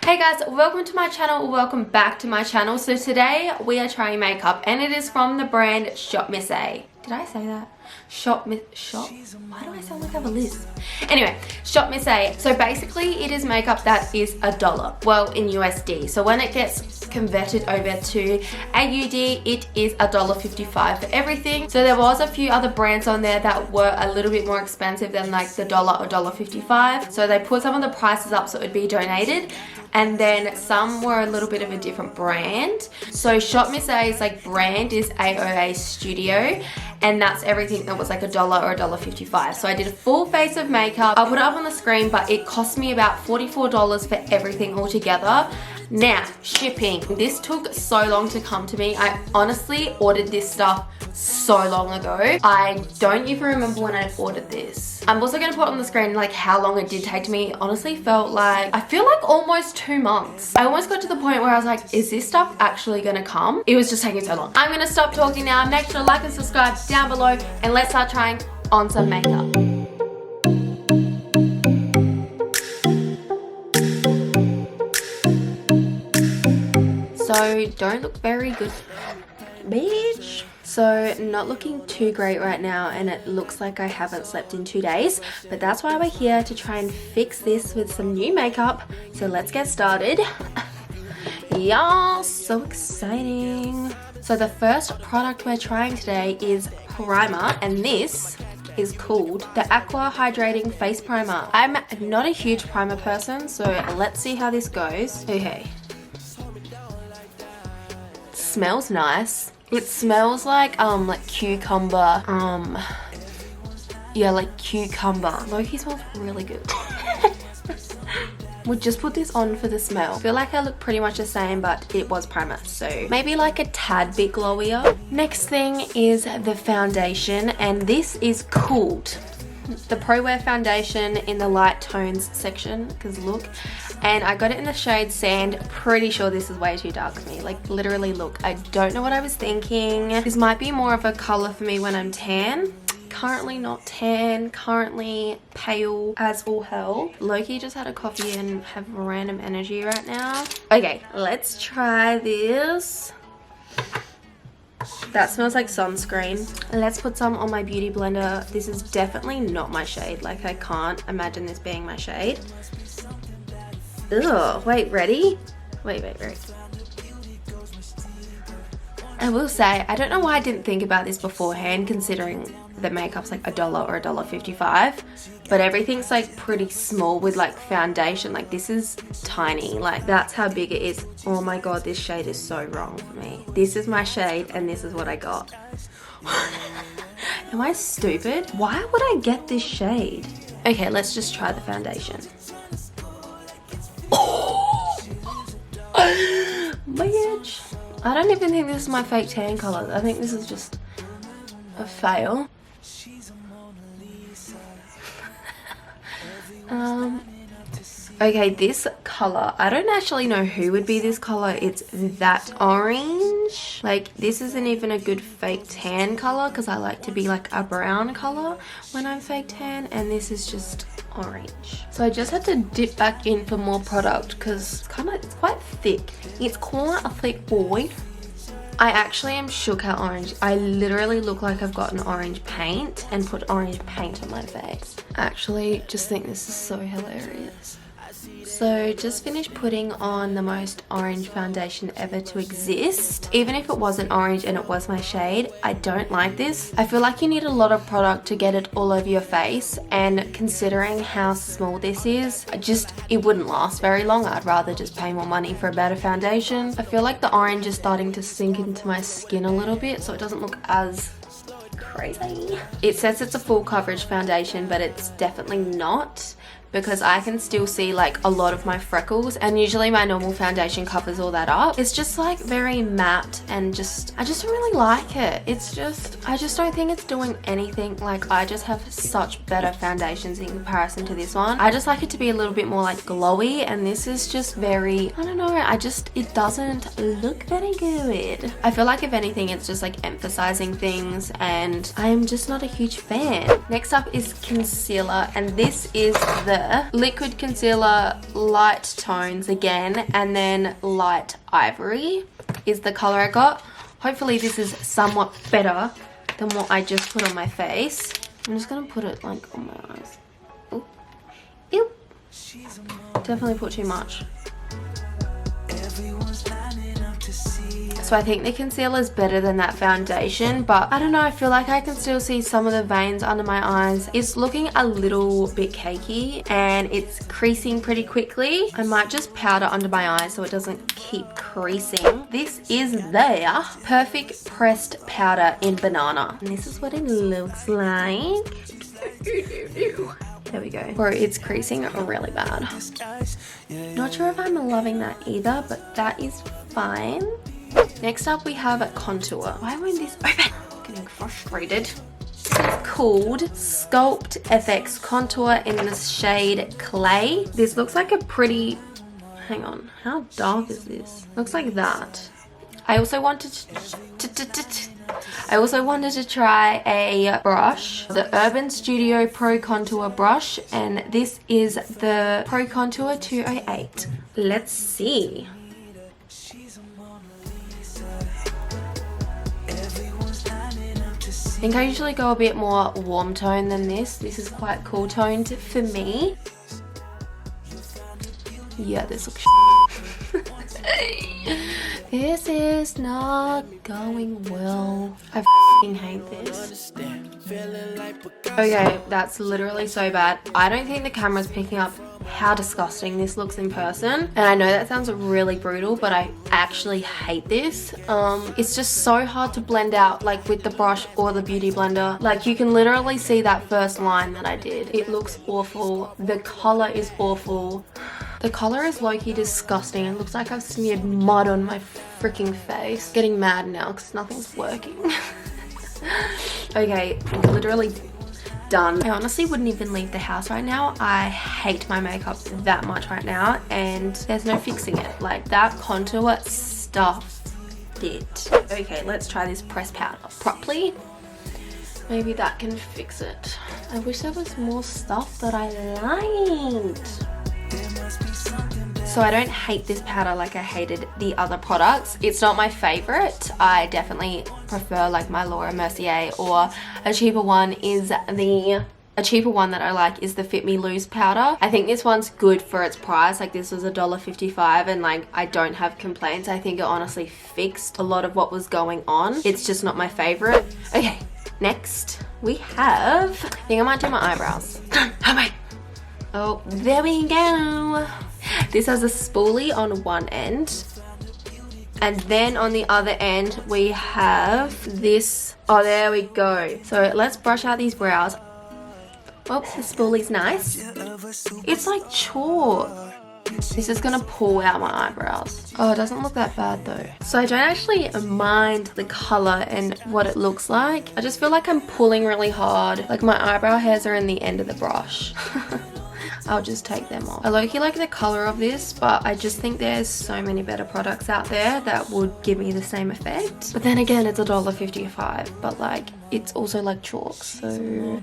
Hey guys, welcome to my channel, welcome back to my channel. So today we are trying makeup and it is from the brand Shop Miss A. Did I say that? Shop? Why do I sound like I have a list? Anyway, Shop Miss A. So basically it is makeup that is $1. Well, in USD. So when it gets converted over to AUD, it is $1.55 for everything. So there was a few other brands on there that were a little bit more expensive than like the $1 or $1.55. So they put some of the prices up so it would be donated. And then some were a little bit of a different brand. So Shop Miss A's like brand is AOA Studio, and that's everything that was like $1 or $1.55. So I did a full face of makeup. I'll put it up on the screen, but it cost me about $44 for everything all together. Now, shipping. This took so long to come to me. I honestly ordered this stuff so long ago. I don't even remember when I ordered this. I'm also going to put on the screen like how long it did take to me. It honestly felt like, I feel like almost 2 months. I almost got to the point where I was like, is this stuff actually going to come? It was just taking so long. I'm going to stop talking now. Make sure to like and subscribe down below and let's start trying on some makeup. So don't look very good, bitch. So not looking too great right now and it looks like I haven't slept in 2 days, but that's why we're here to try and fix this with some new makeup. So let's get started. Y'all, so exciting. So the first product we're trying today is primer, and this is called the Aqua Hydrating Face Primer. I'm not a huge primer person, so let's see how this goes. Okay. Smells nice. It smells like cucumber. Yeah, like cucumber. Loki smells really good. We'll just put this on for the smell. I feel like I look pretty much the same, but it was primer, so maybe like a tad bit glowier. Next thing is the foundation, and this is called the Pro Wear foundation in the light tones section, because look. And I got it in the shade Sand. Pretty sure this is way too dark for me. Like literally look, I don't know what I was thinking. This might be more of a color for me when I'm tan. Currently not tan, currently pale as all hell. Loki just had a coffee and have random energy right now. Okay, let's try this. That smells like sunscreen. Let's put some on my beauty blender. This is definitely not my shade. Like I can't imagine this being my shade. Ugh, wait, ready? Wait. I will say, I don't know why I didn't think about this beforehand, considering the makeup's like $1 or $1.55, but everything's like pretty small with like foundation. Like this is tiny, like that's how big it is. Oh my god, this shade is so wrong for me. This is my shade and this is what I got. Am I stupid? Why would I get this shade? Okay, let's just try the foundation. Bitch. I don't even think this is my fake tan color. I think this is just a fail. Okay, this color, I don't actually know who would be this color. It's that orange. Like this isn't even a good fake tan color because I like to be like a brown color when I'm fake tan, and this is just orange. So I just had to dip back in for more product because it's quite thick. It's quite a thick boy. I actually am shook how orange. I literally look like I've gotten orange paint and put orange paint on my face. I actually just think this is so hilarious. So just finished putting on the most orange foundation ever to exist. Even if it wasn't orange and it was my shade, I don't like this. I feel like you need a lot of product to get it all over your face, and considering how small this is, it wouldn't last very long. I'd rather just pay more money for a better foundation. I feel like the orange is starting to sink into my skin a little bit, so it doesn't look as crazy. It says it's a full coverage foundation, but it's definitely not, because I can still see like a lot of my freckles, and usually my normal foundation covers all that up. It's just like very matte, and I just don't really like it. I just don't think it's doing anything. Like I just have such better foundations in comparison to this one. I just like it to be a little bit more like glowy, and this is just very, I don't know, it doesn't look very good. I feel like if anything it's just like emphasizing things, and I'm just not a huge fan. Next up is concealer, and this is the there. Liquid concealer, light tones again, and then light ivory is the color I got. Hopefully this is somewhat better than what I just put on my face. I'm just gonna put it like on my eyes. Ooh. Ew. Definitely put too much. So I think the concealer is better than that foundation, but I don't know, I feel like I can still see some of the veins under my eyes. It's looking a little bit cakey and it's creasing pretty quickly. I might just powder under my eyes so it doesn't keep creasing. This is their Perfect Pressed Powder in Banana. And this is what it looks like. There we go. Bro, it's creasing really bad. Not sure if I'm loving that either, but that is fine. Next up we have contour. Why won't this open? I'm getting frustrated. This is called Sculpt FX Contour in the shade Clay. This looks like a pretty... Hang on, how dark is this? Looks like that. I also wanted to try a brush, the Urban Studio Pro Contour brush, and this is the Pro Contour 208. Let's see. I think I usually go a bit more warm tone than this. This is quite cool toned for me. Yeah, this looks This is not going well. I f***ing hate this. Okay, that's literally so bad. I don't think the camera's picking up how disgusting this looks in person. And I know that sounds really brutal, but I actually hate this. It's just so hard to blend out, like with the brush or the beauty blender. Like you can literally see that first line that I did. It looks awful. The color is awful. The color is low-key disgusting. It looks like I've smeared mud on my freaking face. Getting mad now because nothing's working. Okay, literally done. I honestly wouldn't even leave the house right now. I hate my makeup that much right now and there's no fixing it. Like that contour stuffed it. Okay, let's try this pressed powder properly. Maybe that can fix it. I wish there was more stuff that I liked. So I don't hate this powder like I hated the other products. It's not my favorite. I definitely prefer like my Laura Mercier, or a cheaper one that I like is the Fit Me Loose powder. I think this one's good for its price. Like this was $1.55 and like I don't have complaints. I think it honestly fixed a lot of what was going on. It's just not my favorite. Okay, next we have, I think I might do my eyebrows. Oh, there we go. This has a spoolie on one end. And then on the other end, we have this. Oh, there we go. So let's brush out these brows. Oh, the spoolie's nice. It's like chalk. This is gonna pull out my eyebrows. Oh, it doesn't look that bad though. So I don't actually mind the color and what it looks like. I just feel like I'm pulling really hard. Like my eyebrow hairs are in the end of the brush. I'll just take them off. I low-key like the color of this, but I just think there's so many better products out there that would give me the same effect. But then again, it's $1.55, but like it's also like chalk, so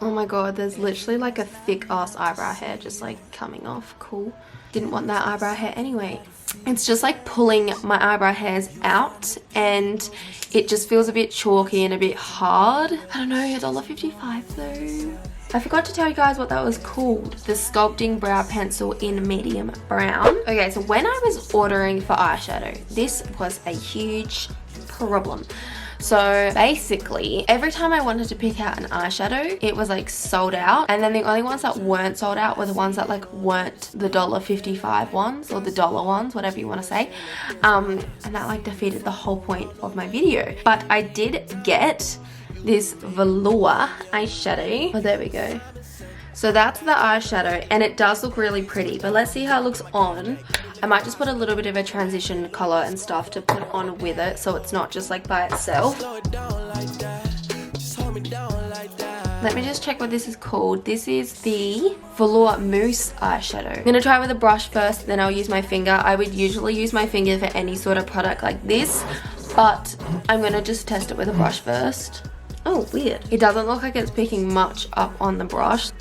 oh my god, there's literally like a thick ass eyebrow hair just like coming off. Cool. Didn't want that eyebrow hair anyway. It's just like pulling my eyebrow hairs out and it just feels a bit chalky and a bit hard. I don't know, $1.55 though. I forgot to tell you guys what that was called. The Sculpting Brow Pencil in Medium Brown. Okay, so when I was ordering for eyeshadow, this was a huge problem. So basically, every time I wanted to pick out an eyeshadow, it was like sold out. And then the only ones that weren't sold out were the ones that like weren't the $1.55 ones or the dollar ones, whatever you want to say. And that like defeated the whole point of my video. But I did get this velour eyeshadow. Oh, there we go. So that's the eyeshadow and it does look really pretty, but let's see how it looks on. I might just put a little bit of a transition color and stuff to put on with it so it's not just like by itself. Let me just check what this is called. This is the Velour Mousse eyeshadow. I'm gonna try it with a brush first, then I'll use my finger. I would usually use my finger for any sort of product like this, but I'm gonna just test it with a brush first. Oh, weird. It doesn't look like it's picking much up on the brush.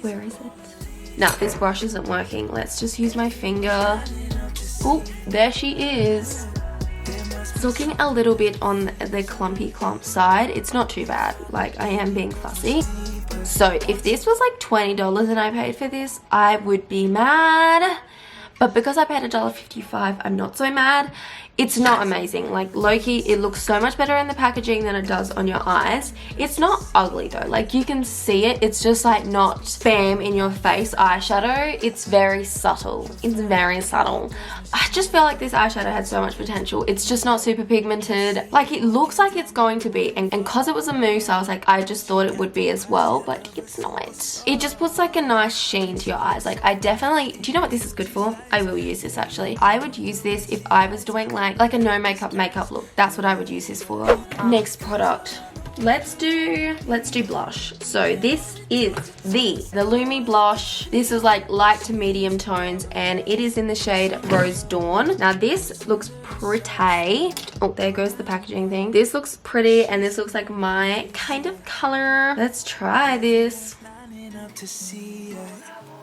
Where is it? No, this brush isn't working. Let's just use my finger. Oh, there she is. It's looking a little bit on the clumpy clump side. It's not too bad. Like, I am being fussy. So if this was like $20 and I paid for this, I would be mad. But because I paid $1.55, I'm not so mad. It's not amazing. Like, low-key, it looks so much better in the packaging than it does on your eyes. It's not ugly though. Like, you can see it. It's just like not spam in your face eyeshadow. It's very subtle. It's very subtle. I just feel like this eyeshadow had so much potential. It's just not super pigmented. Like, it looks like it's going to be. And because it was a mousse, I was like, I just thought it would be as well, but it's not. It just puts like a nice sheen to your eyes. Like, I definitely, do you know what this is good for? I will use this actually. I would use this if I was doing like a no makeup look. That's what I would use this for. Next product. Let's do blush. So this is the Lumi blush. This is like light to medium tones and it is in the shade Rose Dawn. Now this looks pretty. Oh, there goes the packaging thing. This looks pretty and this looks like my kind of color. Let's try this.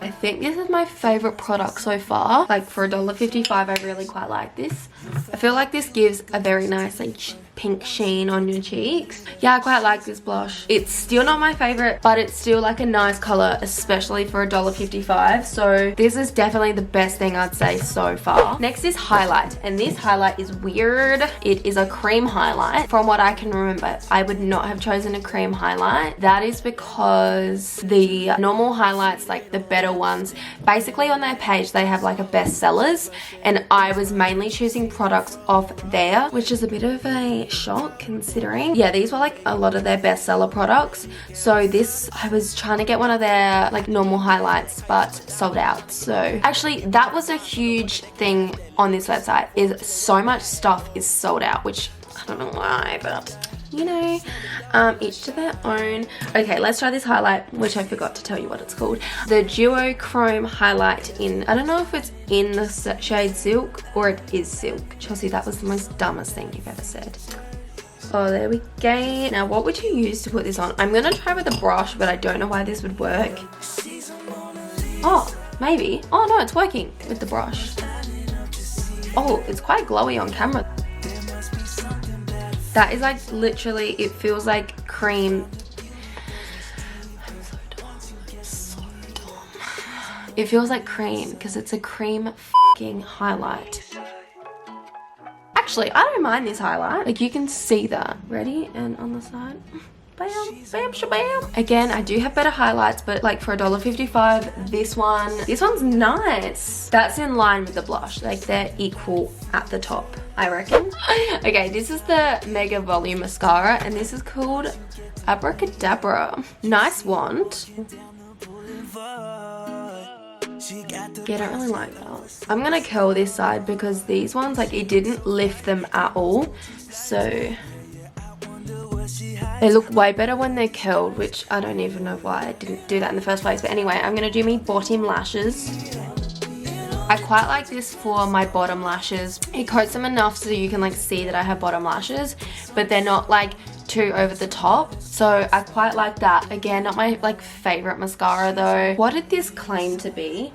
I think this is my favorite product so far. Like, for $1.55, I really quite like this. I feel like this gives a very nice like pink sheen on your cheeks. Yeah, I quite like this blush. It's still not my favorite, but it's still like a nice color, especially for $1.55. So this is definitely the best thing I'd say so far. Next is highlight, and this highlight is weird. It is a cream highlight. From what I can remember, I would not have chosen a cream highlight. That is because the normal highlights, like the better ones, basically on their page they have like a bestsellers, and I was mainly choosing products off there, which is a bit of a shock considering, yeah, these were like a lot of their bestseller products. So this, I was trying to get one of their like normal highlights but sold out. So actually that was a huge thing on this website, is so much stuff is sold out, which I don't know why, but you know, each to their own. Okay, let's try this highlight, which I forgot to tell you what it's called. The Duo Chrome highlight in, I don't know if it's in the shade Silk or it is Silk. Chelsea, that was the most dumbest thing you've ever said. Oh, there we go. Now, what would you use to put this on? I'm gonna try with a brush, but I don't know why this would work. Oh, maybe. Oh no, it's working with the brush. Oh, it's quite glowy on camera. That is like literally, it feels like cream. I'm so dumb. I'm so dumb. It feels like cream because it's a cream f***ing highlight. Actually, I don't mind this highlight. Like, you can see that. Ready? And on the side. Bam, bam, shabam. Again, I do have better highlights, but like for $1.55, this one's nice. That's in line with the blush. Like, they're equal at the top, I reckon. Okay, this is the Mega Volume Mascara, and this is called Abracadabra. Nice wand. Yeah, I don't really like that. I'm gonna curl this side because these ones, like, it didn't lift them at all. So they look way better when they're curled, which I don't even know why I didn't do that in the first place. But anyway, I'm going to do me bottom lashes. I quite like this for my bottom lashes. It coats them enough so you can like see that I have bottom lashes, but they're not like too over the top. So I quite like that. Again, not my like favorite mascara though. What did this claim to be?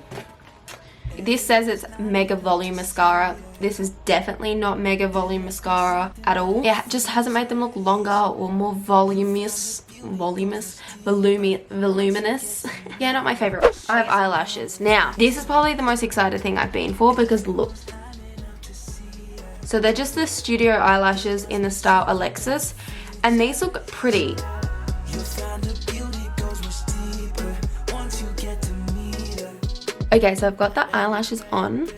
This says it's Mega Volume Mascara. This is definitely not Mega Volume Mascara at all. It just hasn't made them look longer or more voluminous. Yeah, not my favorite. I have eyelashes. Now, this is probably the most excited thing I've been for because look. So they're just the studio eyelashes in the style Alexis, and these look pretty. Okay, so I've got the eyelashes on.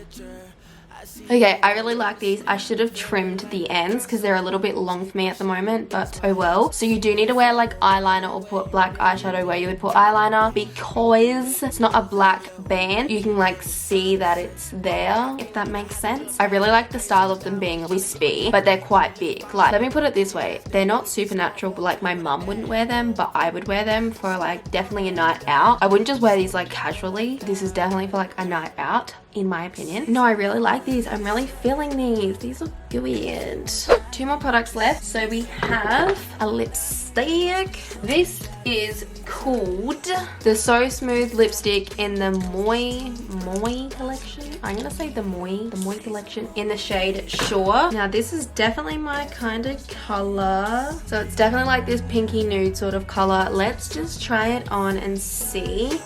Okay, I really like these. I should have trimmed the ends because they're a little bit long for me at the moment, but oh well. So you do need to wear like eyeliner or put black eyeshadow where you would put eyeliner because it's not a black band. You can like see that it's there, if that makes sense. I really like the style of them being wispy, but they're quite big. Like, let me put it this way. They're not super natural, but like my mum wouldn't wear them, but I would wear them for like definitely a night out. I wouldn't just wear these like casually. This is definitely for like a night out. in my opinion. No, I really like these. I'm really feeling these. These look good. 2 more products left. So we have a lipstick. This is called the So Smooth lipstick in the Moi collection. I'm gonna say the Moi collection in the shade Sure. Now this is definitely my kind of color. So it's definitely like this pinky nude sort of color. Let's just try it on and see.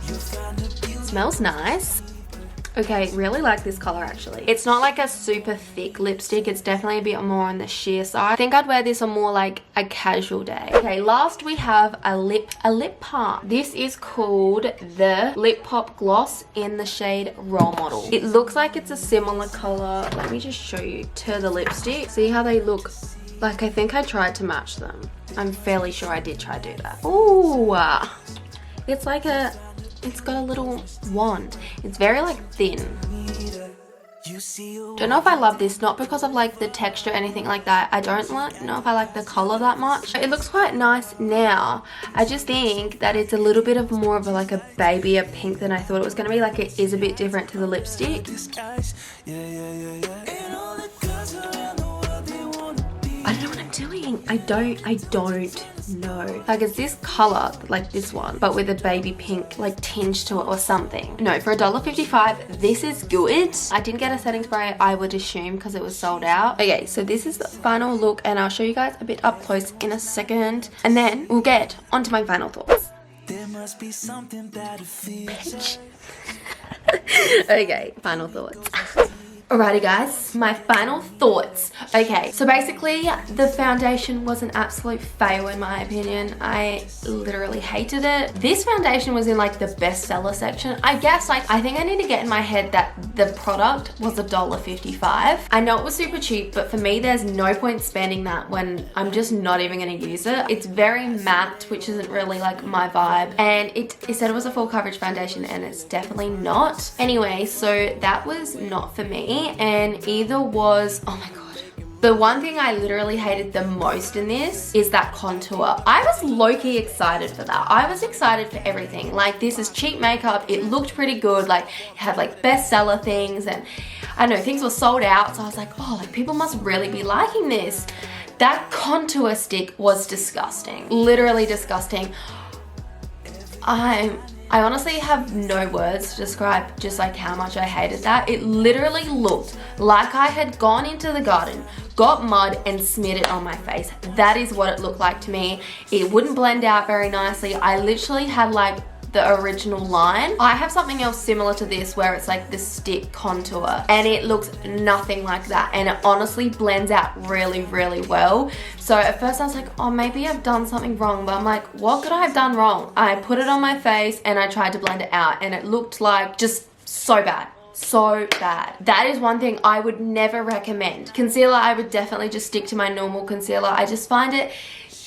It smells nice. Okay, really like this color actually. It's not like a super thick lipstick. It's definitely a bit more on the sheer side. I think I'd wear this on more like a casual day. Okay, last we have a lip balm. This is called the Lip Pop Gloss in the shade Role Model. It looks like it's a similar color. Let me just show you to the lipstick. See how they look? Like I think I tried to match them. I'm fairly sure I did try to do that. Ooh, it's like it's got a little wand. It's very like thin. Don't know if I love this, not because of like the texture or anything like that. I don't know if I like the color that much. It looks quite nice now. I just think that it's a little bit of more of like a babyer pink than I thought it was going to be. Like it is a bit different to the lipstick. I don't know what I'm doing. I don't know. Like it's this color, like this one, but with a baby pink like tinge to it or something. No, for $1.55, this is good. I didn't get a setting spray, I would assume, because it was sold out. Okay, so this is the final look and I'll show you guys a bit up close in a second. And then we'll get onto my final thoughts. There must be something that I feel. Okay, final thoughts. Alrighty guys, my final thoughts. Okay, so basically the foundation was an absolute fail in my opinion. I literally hated it. This foundation was in like the bestseller section. I guess like I think I need to get in my head that the product was $1.55. I know it was super cheap, but for me there's no point spending that when I'm just not even gonna use it. It's very matte, which isn't really like my vibe. And it said it was a full coverage foundation and it's definitely not. Anyway, so that was not for me. And either was, oh my god, the one thing I literally hated the most in this is that contour. I was low-key excited for that. I was excited for everything. Like this is cheap makeup, it looked pretty good, like it had like bestseller things and I don't know, things were sold out, so I was like, oh, like people must really be liking this. That contour stick was disgusting, literally disgusting. I honestly have no words to describe just like how much I hated that. It literally looked like I had gone into the garden, got mud and smeared it on my face. That is what it looked like to me. It wouldn't blend out very nicely. I literally had like the original line. I have something else similar to this where it's like the stick contour and it looks nothing like that and it honestly blends out really, really well. So at first I was like, oh, maybe I've done something wrong, but I'm like, what could I have done wrong? I put it on my face and I tried to blend it out and it looked like just so bad. So bad. That is one thing I would never recommend. Concealer, I would definitely just stick to my normal concealer. I just find it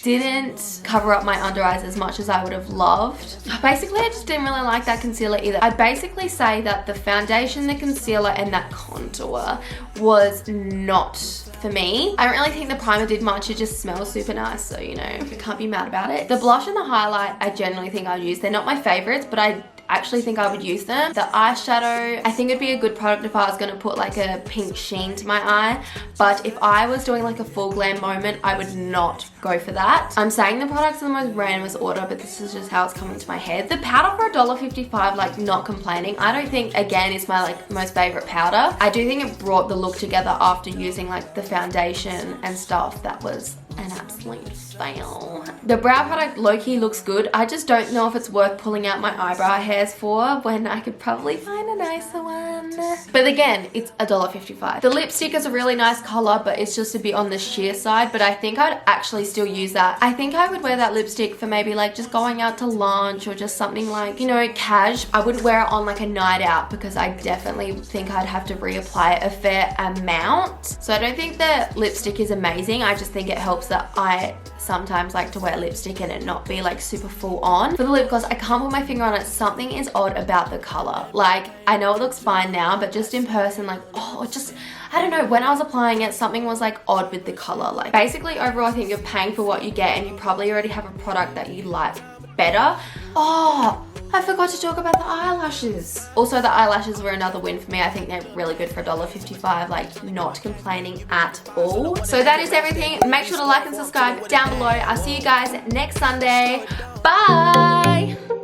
didn't cover up my under eyes as much as I would have loved. Basically, I just didn't really like that concealer either. I'd basically say that the foundation, the concealer, and that contour was not for me. I don't really think the primer did much. It just smells super nice, so you know, you can't be mad about it. The blush and the highlight, I generally think I'd use. They're not my favorites, but I actually think I would use them. The eyeshadow, I think it'd be a good product if I was going to put like a pink sheen to my eye, but if I was doing like a full glam moment, I would not go for that. I'm saying the products are the most randomest order, but this is just how it's coming to my head. The powder for $1.55, like not complaining. I don't think, again, it's my like most favorite powder. I do think it brought the look together after using like the foundation and stuff. That was an absolute fail. The brow product low-key looks good. I just don't know if it's worth pulling out my eyebrow hairs for when I could probably find a nicer one. But again, it's $1.55. The lipstick is a really nice color, but it's just a bit on the sheer side, but I think I'd actually still use that. I think I would wear that lipstick for maybe like just going out to lunch or just something like, you know, cash. I wouldn't wear it on like a night out because I definitely think I'd have to reapply a fair amount. So I don't think the lipstick is amazing. I just think it helps that I sometimes like to wear lipstick and it not be like super full on. For the lip gloss, I can't put my finger on it. Something is odd about the color. Like, I know it looks fine now, but just in person, like, oh, it just, I don't know, when I was applying it, something was like odd with the color. Like, basically overall, I think you're paying for what you get and you probably already have a product that you like better. Oh, I forgot to talk about the eyelashes. Also, the eyelashes were another win for me. I think they're really good for $1.55, like not complaining at all. So that is everything. Make sure to like and subscribe down below. I'll see you guys next Sunday. Bye!